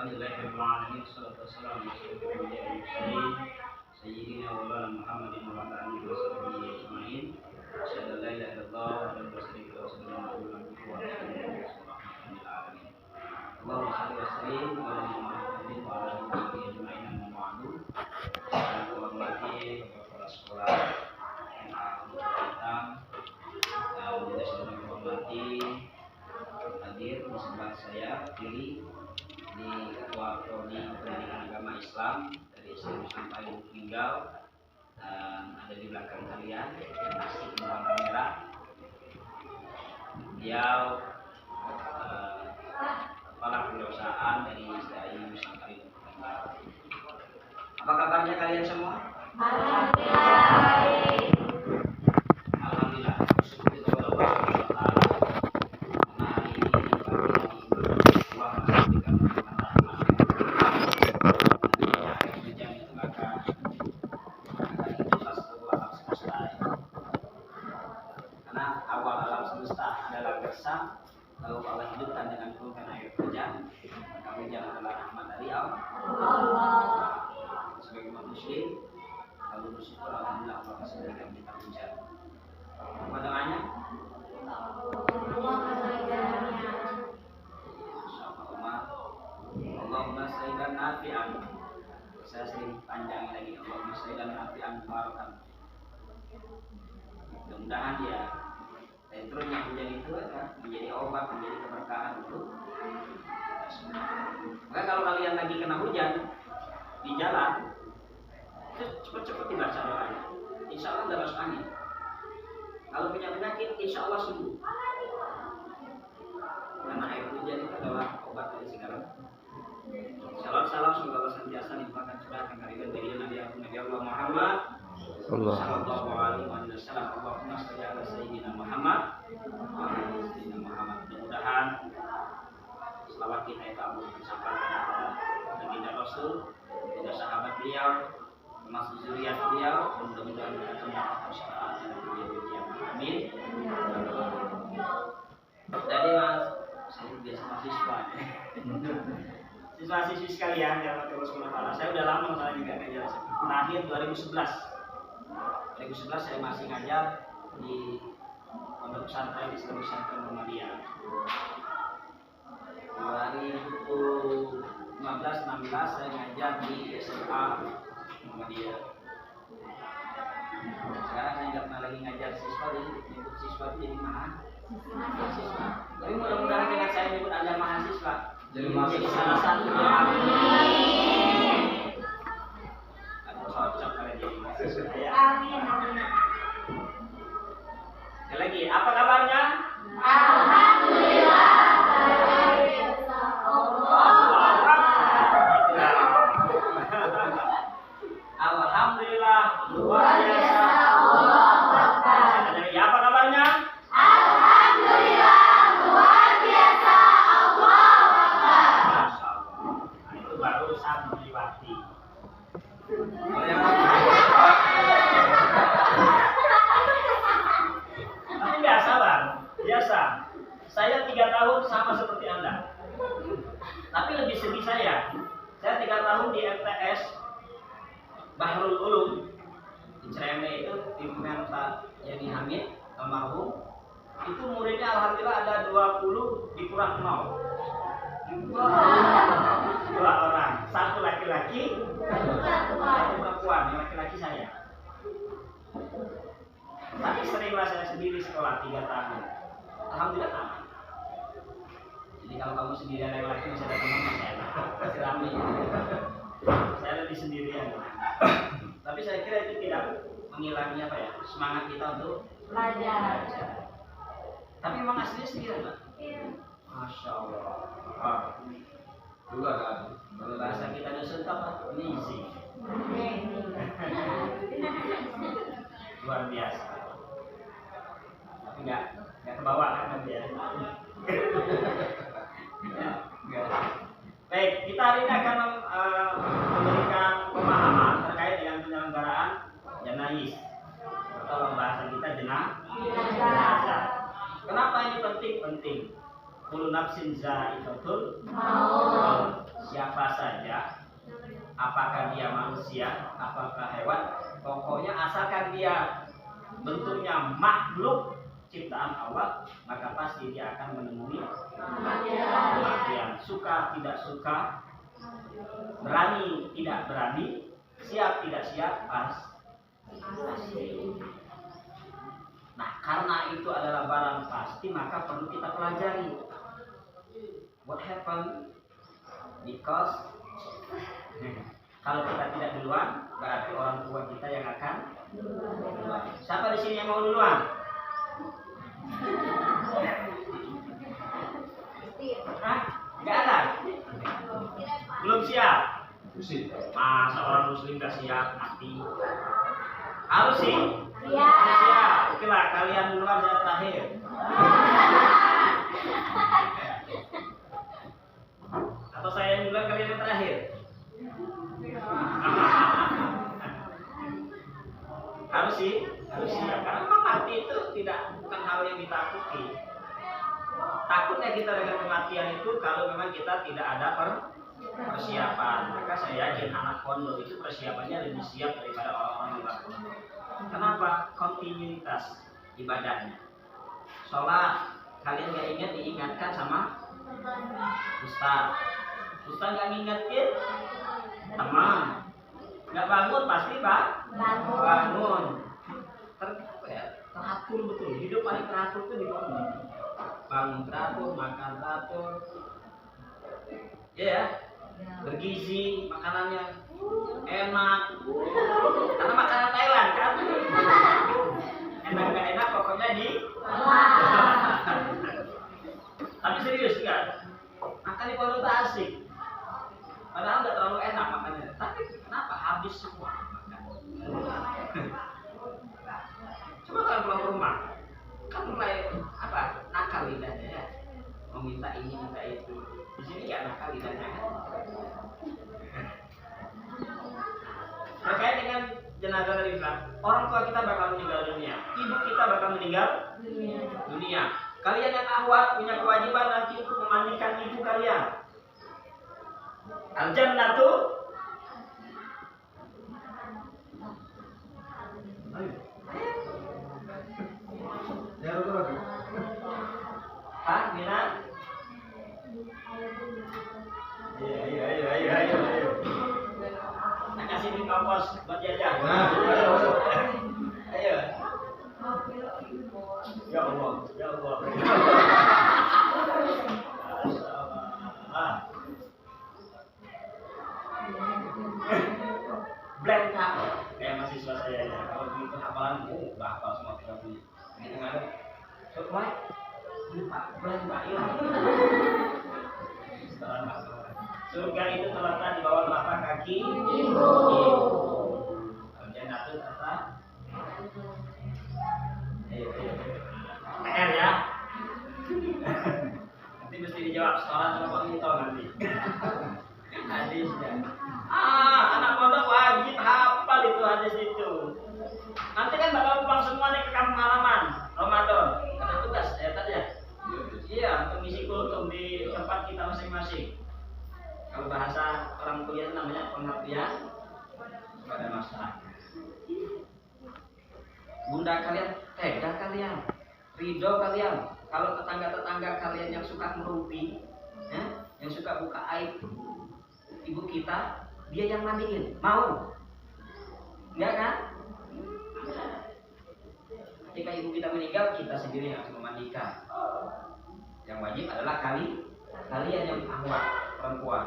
Alhamdulillahirabbil alamin wassalatu wassalamu ala asyrofil anbiya'i wal mursalin sayyidina wa maulana Muhammadin wa ala alihi wa sahbihi ajma'in. Asyhadu an la ilaha illallah wa la syarika lahu wa asyhadu anna Muhammadan abduhu wa rasuluhu sallallahu alaihi wasallam. Allahumma shalli wa sallim ala Muhammadin wa ala alihi ajma'in amma ba'du. Saya hormati Bapak Sekolah MA kita dan juga sedang menghormati hadir di sebelah saya kiri di Ketua Prodi Pendidikan Agama Islam dari SMP sampai Tinggal, dan ada di belakang kalian yang masih di belakang kamera. Beliau kepala perusahaan dari SDAI Nusantara. Apa kabarnya kalian semua? Alhamdulillah. Kalau Allah hidupkan dengan turunkan air hujan, maka hujan adalah rahmat dari Allah. Sebagai umat muslim, kalau bersyukur alhamdulillah Allah kasih berikan kita hujan. Apa doanya? Allahumma sayyidan nafi'an. Saya sering panjang lagi. Allahumma sayyidan nafi'an barakan. Mudah-mudahan dia dan turunnya hujan itu menjadi obat, menjadi keberkahan untuk kita semua. Maka kalau kalian lagi kena hujan di jalan, cepat-cepat dibaca doanya. Insya Allah udah masuk angin. Kalau punya penyakit, insya Allah sembuh. Karena air hujan itu adalah obat dari segala. Salam semoga Allah senantiasa limpahkan curahkan kehadiran dari Nabi Allah Muhammad sallallahu alaihi wasallam. Allahumma shalli ala sayyidina Muhammad wa ala sayyidina Muhammad. Mudah-mudahan selawat kita itu Allah disampaikan kepada baginda Rasul, kepada sahabat beliau, termasuk zuriat beliau, dan mudah-mudahan kita mendapatkan syafaat dari beliau. Amin. Jadi Mas, saya biasa mahasiswa. Siswa-siswi sekalian yang Allah Subhanahu wa taala, saya udah lama saya juga ngajar. Terakhir 2011 saya masih ngajar di Pondok Pesantren Islam Pesantren Muhammadiyah. 2015-16 saya ngajar di SMA Muhammadiyah. Sekarang saya nggak pernah lagi ngajar siswa, jadi nyebut siswa itu jadi mahasiswa. Tapi mudah-mudahan dengan saya nyebut Anda mahasiswa jadi salah satu yang cocok kalian jadi mahasiswa ya. Amin. Lagi, apa kabarnya? Alhamdulillah. Alhamdulillah luar biasa. Jadi apa kabarnya? Alhamdulillah luar biasa. Allahu Akbar. Masyaallah. Itu baru santriwati. Tapi biasa Bang, biasa. Saya 3 tahun sama seperti Anda. Tapi lebih sedih saya 3 tahun di MTS Bahrul Ulum di Cereme itu, pimpinan Pak Yani Hamid almarhum. Itu muridnya alhamdulillah ada 20 dikurang 0. 2 orang, 1 laki-laki, 1 perempuan, yang laki-laki saya. Tapi seringlah saya sendiri sekolah 3 tahun. Alhamdulillah aman. Jadi kalau kamu sendirian yang laki bisa ada teman, masih rame. Saya lebih sendirian. Tapi saya kira itu tidak menghilangi semangat kita untuk belajar. Tapi memang aslinya sendirian, Pak? Iya. Masya Allah. Dulu ada bahasa kita Nusantara Pak, Nizi. Luar biasa. Tapi nggak kebawa kan dia. Baik, kita hari ini akan memberikan pemahaman terkait dengan penyelenggaraan jenayis atau bahasa kita jenazah. Kenapa ini penting? kullu nafsin za'iqatul maut. Siapa saja, apakah dia manusia, apakah hewan, pokoknya asalkan dia bentuknya makhluk ciptaan Allah, maka pasti dia akan menemui kematian. Suka tidak suka, berani tidak berani, siap tidak siap, pasti. Nah, karena itu adalah barang pasti, maka perlu kita pelajari. What happened? Because kalau kita tidak duluan, berarti orang tua kita yang akan duluan. Siapa di sini yang mau duluan? Hah? Nggak ada? Belum siap? Masa orang muslim nggak siap mati? Harus sih? Siap. Oke lah, kalian duluan, saya terakhir. Atau saya yang duluan, kalian yang terakhir? Harus sih, harus siap. Karena memang mati itu bukan hal yang ditakuti. Takutnya kita dengan kematian itu kalau memang kita tidak ada persiapan. Maka saya yakin anak pondok itu persiapannya lebih siap daripada orang-orang di luar pondok. Kenapa? Kontinuitas ibadahnya. Sholat, kalian gak ingat diingatkan sama Ustaz. Ustaz gak ngingetin teman. Gak bangun pasti bangun. Teratur betul. Hidup paling teratur itu di pondok. Bangun teratur, makan teratur. Ya, bergizi, makanannya enak. Karena makanan Thailand kan. Enak gak enak pokoknya di. Tapi serius enggak? Makan di pondok tak asik. Padahal nggak terlalu enak makannya. Tapi kenapa habis semua makan? Coba kalau pulang ke rumah, kan mulai nakal lidahnya ya. Mau minta ini minta itu. Di sini nggak nakal lidahnya kan? Terkait dengan jenazah tadi Islam, orang tua kita bakal meninggal dunia, ibu kita bakal meninggal dunia. Kalian yang akhwat punya kewajiban nanti untuk memandikan ibu kalian. Al-jannatu Mina? Ayo. Nak kasih duit kampus buat jajan. Ayo. Ya Allah. Blank kak, kayak mahasiswa saya ya. Kalau begitu hafalan, hafal semua 30. Ini nggak ada. Supply, lupa blank pak hilang. Surga itu terletak di bawah telapak kaki ibu. Al-jannah itu terletak. Ayo. PR ya. Nanti mesti dijawab setoran sama Pak Minto nanti. Hadisnya. Anak pondok wajib hafal itu hadis itu. Nanti kan bakal pulang semua nih ke kampung halaman Ramadan. Ada tugas ya tadi ya. Iya, untuk ngisi kultum di tempat kita masing-masing. Kalau bahasa orang kuliah namanya pengabdian kepada masyarakat. Bunda kalian, tega kalian, ridho kalian. Kalau tetangga-tetangga kalian yang suka merumpi, yang suka buka aib ibu kita, dia yang mandiin, mau? Enggak kan? Ketika ibu kita meninggal, kita sendiri yang harus memandikan. Yang wajib adalah kalian yang akhwat, perempuan.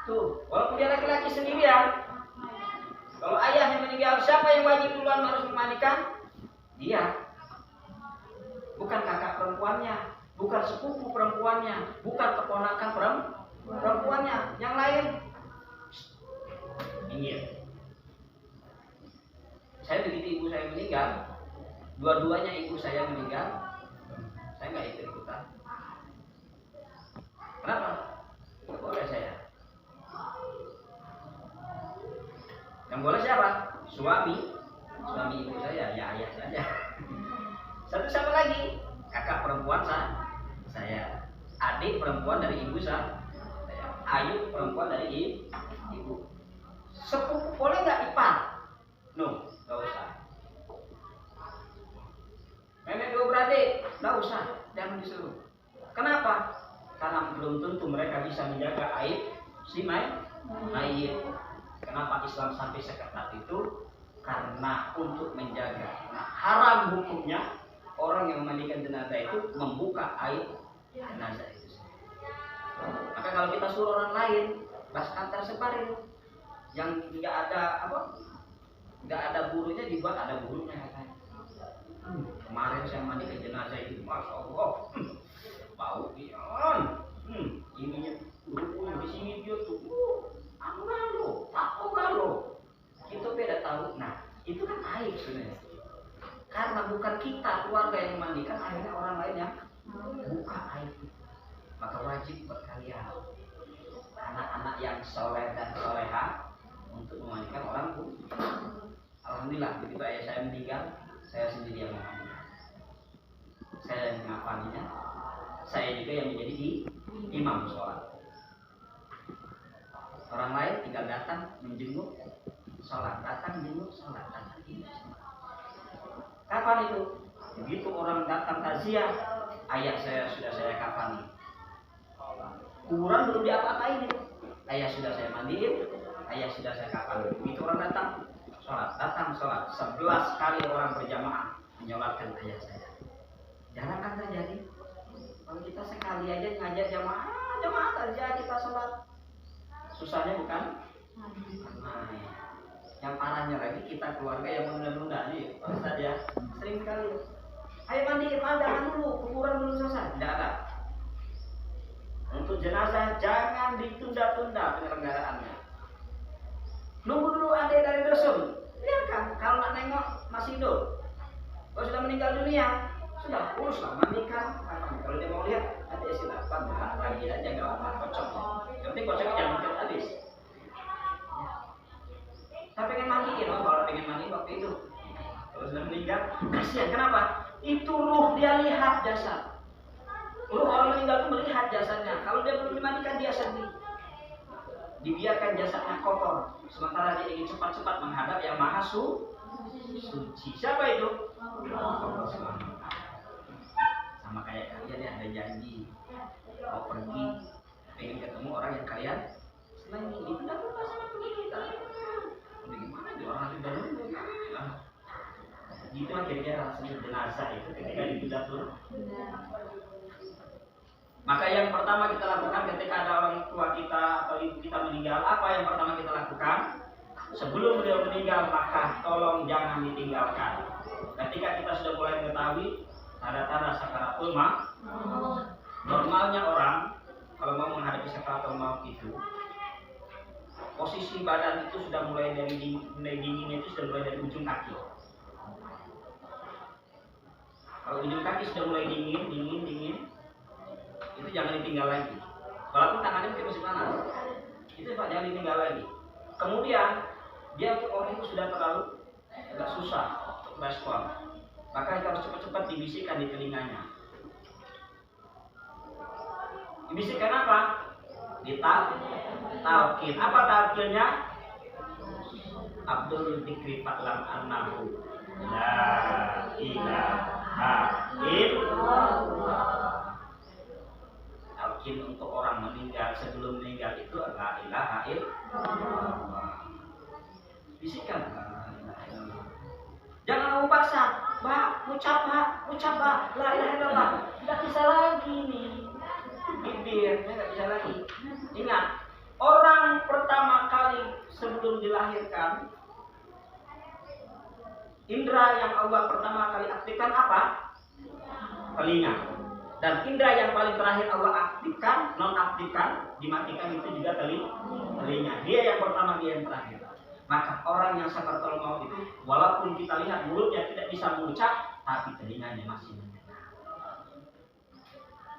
Tuh, walaupun dia laki-laki sendirian, kalau ayahnya meninggal, siapa yang wajib duluan harus memandikan? Dia. Bukan kakak perempuannya, bukan sepupu perempuannya, bukan keponakan perempuannya, yang lain. Ingat. Saya begitu ibu saya meninggal, dua-duanya ibu saya meninggal, saya nggak ikut-ikutan. Kenapa? Nggak boleh saya. Yang boleh siapa? Suami ibu saya, ya ayah saja. Satu sama lagi, kakak perempuan saya. Adik perempuan dari ibu saya. Ayu perempuan dari ibu. Sepupu boleh nggak ipar? No, nggak usah. Nenek dua beradik, nggak usah, jangan disuruh. Kenapa? Karena belum tentu mereka bisa menjaga aib si mayit. Kenapa Islam sampai seketat itu? Karena untuk menjaga. Nah, haram hukumnya orang yang memandikan jenazah itu membuka aib jenazah itu. Maka kalau kita suruh orang lain, bas antar separin, yang nggak ada nggak ada burunya dibuat ada burunya katanya. Kemarin saya mandikan jenazah itu, masya Allah, bau pion, ininya di sini dia tuh, anu lo, tahu lo, itu beda tahu. Nah, itu kan aib sebenarnya. Karena bukan kita keluarga yang memandikan, akhirnya orang lain yang buka aib. Maka wajib buat kalian, anak-anak yang soleh dan soleha, untuk memandikan orang pun. Alhamdulillah begitu ayah saya meninggal, saya sendiri yang memandikan. Saya yang mengafaninya, saya juga yang menjadi imam sholat. Orang lain tinggal datang menjenguk sholat, datang menjenguk sholat, datang menjenguk sholat. Kapan itu? Begitu orang datang takziah, ayah saya sudah saya kafani. Kuburan belum diapa-apain itu. Ayah sudah saya mandiin, ayah sudah saya kafani. Begitu orang datang sholat. 11 kali orang berjamaah menyolatkan ayah saya. Jarang kan terjadi. Kalau kita sekali aja ngajak jamaah saja kita sholat. Susahnya bukan? Nah, yang parahnya lagi kita keluarga yang menunda-nunda nih, Ustaz ya. Sering sekali. Ayo mandiin, jangan dulu, kuburan belum selesai. Tidak ada. Untuk jenazah jangan ditunda-tunda penyelenggaraannya. Nunggu dulu adik dari dusun. Biarkan, kalau nak nengok masih hidup. Kalau sudah meninggal dunia, sudah uruslah mandikan. Kalau dia mau lihat, adik silakan buka lagi aja nggak apa-apa, kocoknya. Yang penting kocoknya jangan bikin habis. Tapi pengen mandiin, kalau pengen mandi waktu itu. Kalau sudah meninggal, kasihan. Kenapa? Itu ruh dia lihat jasad. Ruh orang meninggal itu melihat jasadnya. Kalau dia belum dimandikan dia sedih. Dibiarkan jasadnya kotor, sementara dia ingin cepat-cepat menghadap yang maha suci. Siapa itu? Allah SWT. Sama kayak kalian yang ada janji mau pergi, pengen ketemu orang yang kalian senangi, itu dapat pasangan kita. Bagaimana dia orang itu baru? Gitu lah kira-kira rasanya jenazah itu ketika dipindah. Maka yang pertama kita lakukan ketika ada orang tua kita atau ibu kita meninggal, apa yang pertama kita lakukan? Sebelum beliau meninggal, maka tolong jangan ditinggalkan. Ketika kita sudah mulai mengetahui tanda-tanda sakaratul maut, normalnya orang kalau mau menghadapi sakaratul maut itu, posisi badan itu sudah mulai dari dinginnya itu sudah mulai dari ujung kaki. Kalau ujung kaki sudah mulai dingin, itu jangan ditinggal lagi. Walaupun tangannya masih panas, itu jangan ditinggal lagi. Kemudian dia orang itu sudah terlalu agak susah untuk respon, maka harus cepat-cepat dibisikkan di telinganya. Dibisikkan apa? Talqin. Apa talqinnya? Abdul Dzikri Fa'lam annahu la ilaha illallah. Talqin untuk orang meninggal, sebelum meninggal itu la ilaha illallah. Bisikkan. Jangan kamu paksa, ucap la ilaha illallah. Tidak bisa lagi nih. Bibirnya nggak bisa lagi. Ingat, orang pertama kali sebelum dilahirkan, indra yang Allah pertama kali aktifkan apa? Telinga. Dan indra yang paling terakhir Allah aktifkan, nonaktifkan, dimatikan itu juga telinga. Dia yang pertama, dia yang terakhir. Maka orang yang sakaratul maut itu, walaupun kita lihat mulutnya tidak bisa mengucap, tapi telinganya masih mendengar.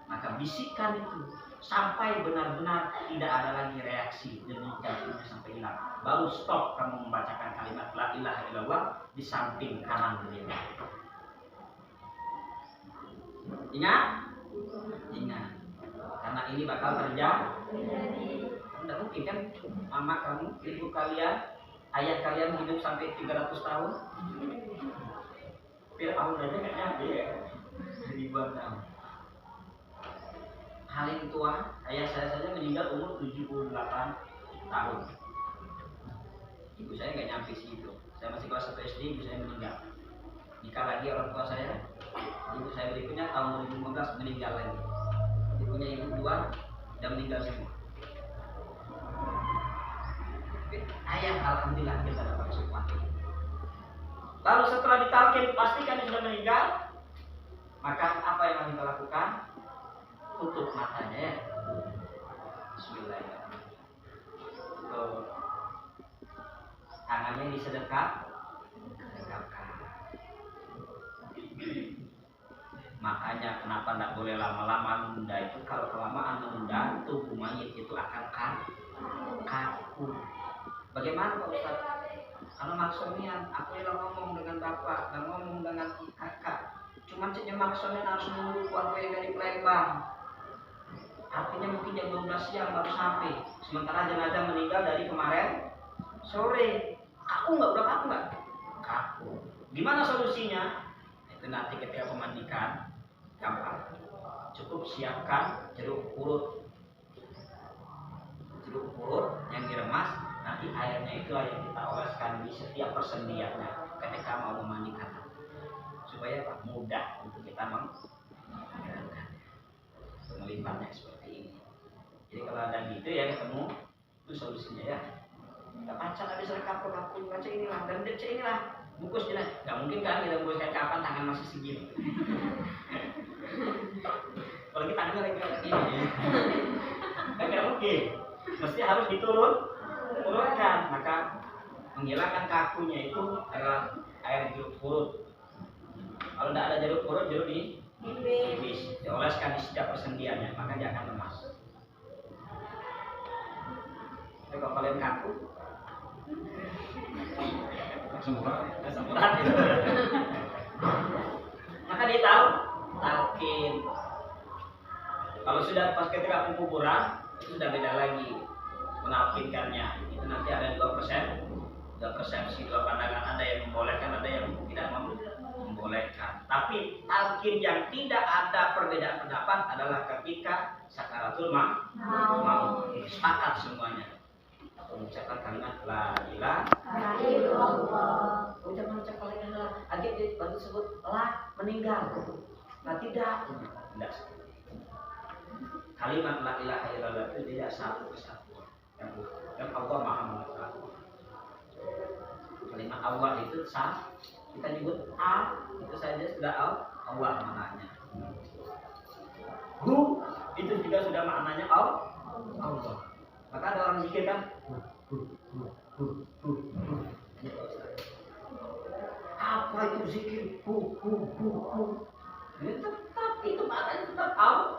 Maka bisikan itu sampai benar-benar tidak ada lagi reaksi dan jantungnya sampai hilang. Baru stop kamu membacakan kalimat la ilaha illallah di samping kanan beliau. Ingat? anak ini bakal terjadi. Tidak mungkin kan mama kamu, ibu kalian, ayah kalian hidup sampai 300 tahun. Fir'aun aja kayaknya dia ribuan tahun. Paling tua, ayah saya saja meninggal umur 78 tahun. Ibu saya nggak nyampe segitu. Saya masih kelas 1 SD, ibu saya meninggal. Nikah lagi orang tua saya, ibu saya berikutnya tahun 2015 meninggal lagi. Ibunya ibu dua dan meninggal semua. Ayah alhamdulillah kita dapat sesuatu. Lalu setelah ditalkin pastikan dia sudah meninggal, maka apa yang harus kita lakukan? Tutup matanya ya. Bismillahirrahmanirrahim. Tangannya disedekap, sedekapkan. Makanya kenapa tidak boleh lama-lama menunda itu? Kalau kelamaan menunda, tubuh mayit itu akan kaku. Bagaimana Pak Ustaz? Karena maksudnya aku yang ngomong dengan bapak dan ngomong dengan kakak. Cuman ceknya maksudnya harus nunggu keluarga yang dari Palembang. Artinya mungkin jam 12 siang baru sampai. Sementara jenazah meninggal dari kemarin sore. Kaku nggak? Kaku. Gimana solusinya? Itu nanti ketika pemandikan gampang. Cukup siapkan jeruk purut yang diremas. Nanti airnya itulah yang kita oleskan di setiap persendiannya ketika mau memandikan, supaya mudah untuk kita menggerakkan, melimpahnya seperti ini. Jadi kalau ada gitu ya ketemu, itu solusinya ya. Kita pacar habis rekap ke kaku, baca inilah dan baca inilah, bungkus jelas. Gak mungkin kan kita bungkus kayak kapan tangan masih segini. Kalau kita tangannya lagi kayak gini, kan gak mungkin. Mesti harus diturunkan. Maka menghilangkan kakunya itu adalah air jeruk purut. Kalau tidak ada jeruk purut, jeruk di nipis, dioleskan di setiap persendiannya, maka dia akan lemas. Tapi kalau kalian kaku, semburat itu. Maka dia tahu talqin. Kalau sudah pas ketika penguburan, itu sudah beda lagi menalkinkannya. Itu nanti ada dua persepsi, dua pandangan. Ada yang membolehkan, ada yang tidak membolehkan. Tapi talqin yang tidak ada perbedaan pendapat adalah ketika sakaratul maut. Sepakat semuanya. Mengucapkan kalimat la ilaha illallah. Jangan ucapkan la ilaha illallah. Akhirnya baru sebut la meninggal. Nah tidak. Kalimat la ilaha illallah itu tidak satu kesatuan. Yang Allah Maha mengetahui. Kalimat Allah itu sah. Kita nyebut A itu saja sudah Allah maknanya. Hu itu juga sudah maknanya Allah. Maka ada orang zikir kan? Apa itu zikir? Ini tetap itu maknanya tetap Allah.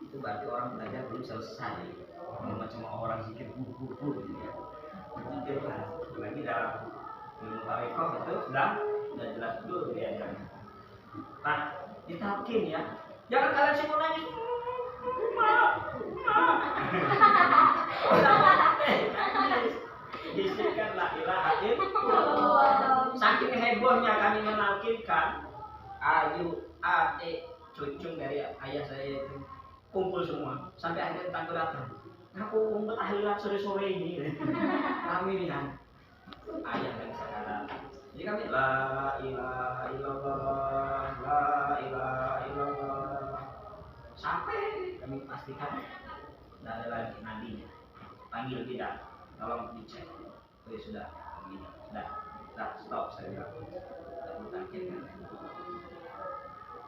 Itu berarti orang belajar belum selesai. Cuma orang zikir zikir lagi dalam ilmu tarekat itu sudah jelas dulu diajarkan. Nah, ditalkin ya. Jangan kalian sibuk nangis. Bisikan la ilaha illallah. Saking hebohnya kami menalkinkan, ayu, adik, cucu dari ayah saya itu kumpul semua sampai akhirnya tetangga datang. Aku umpet tahlilan sore-sore ini. Kami lihat ayah dan sekarang. Jadi kami la ilaha illallah, la ilaha illallah. Sampai kami pastikan tidak ada lagi nadinya. Panggil tidak, tolong dicek. Oh sudah, begini. Sudah, stop saya bilang.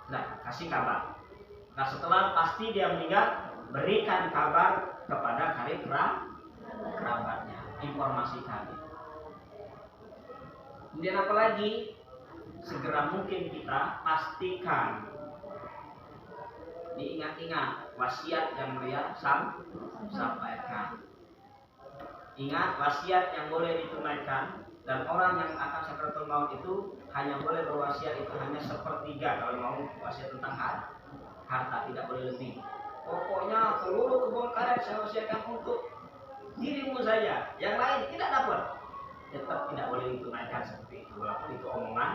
Sudah, kasih kabar. Nah setelah pasti dia meninggal, berikan kabar kepada karib kerabatnya, informasikan. Kemudian apa lagi? Segera mungkin kita pastikan, diingat-ingat wasiat yang beliau sampaikan. Ingat wasiat yang boleh ditunaikan Dan orang yang akan sakaratul maut itu hanya boleh berwasiat itu hanya sepertiga kalau mau wasiat tentang harta, tidak boleh lebih. Pokoknya seluruh kebun karet saya wasiatkan untuk dirimu saja, yang lain tidak dapat. Tetap tidak boleh ditunaikan seperti itu, walaupun itu omongan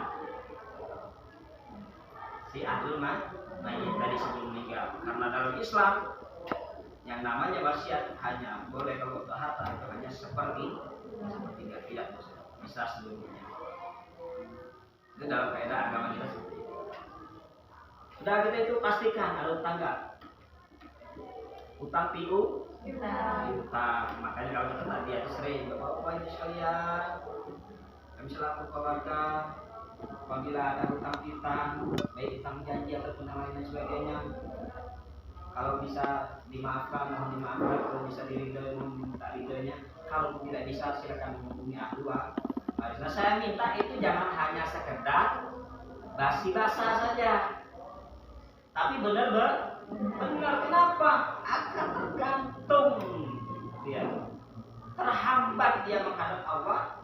si ahlul mayyit tadi sebelum meninggal. Karena dalam Islam yang namanya wasiat hanya boleh kalau untuk harta itu hanya sepertiga, tidak bisa seluruhnya. Itu dalam kaidah agama kita seperti itu. Sudah kita itu pastikan ada utang nggak? Utang piu, utang. Makanya kalau kita tadi itu sering, bapak-bapak itu sekalian, kami selaku keluarga, apabila ada hutang piutang, baik utang janji ataupun yang lain dan sebagainya, kalau bisa dimaafkan, mohon dimaafkan. Kalau bisa diridhoi, mohon minta ridhonya. Kalau tidak bisa, silakan menghubungi ahli waris. Nah, saya minta itu jangan hanya sekedar basi-basa saja, tapi benar. Kenapa? Akan tergantung dia, terhambat dia menghadap Allah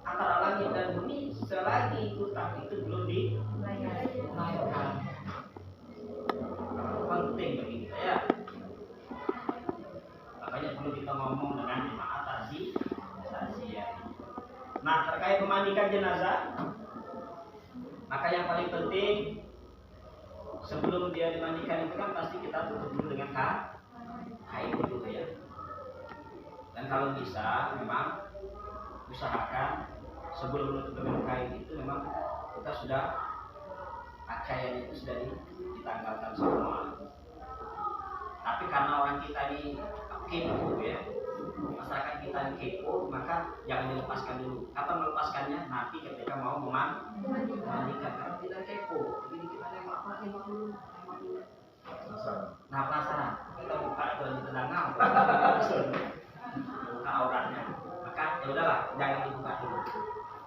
antara langit dan bumi selagi hutang itu belum dibayarkan. Penting bagi kita ya. Makanya perlu kita ngomong dengan jemaah takziah. Nah, terkait memandikan jenazah, maka yang paling penting sebelum dia dimandikan itu kan pasti kita tutup dulu dengan kain dulu ya. Dan kalau bisa memang usahakan sebelum menutup dengan kain itu memang kita sudah pakaian itu sudah ditanggalkan semua. Tapi karena orang kita ini kepo ya, masyarakat kita ini kepo, maka jangan dilepaskan dulu. Kapan melepaskannya? Nanti ketika mau memandikan. Karena kita kepo, jadi kita nembak dulu. Nah, penasaran. Kita buka itu di tengah, buka auratnya. Maka ya udahlah, jangan dibuka dulu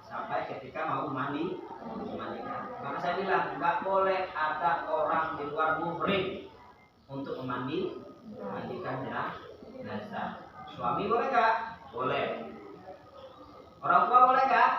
sampai ketika mau memandikan. Maka saya bilang nggak boleh ada orang di luar muhrim untuk memandikan jenazah. Suami boleh nggak? Boleh. Orang tua boleh nggak?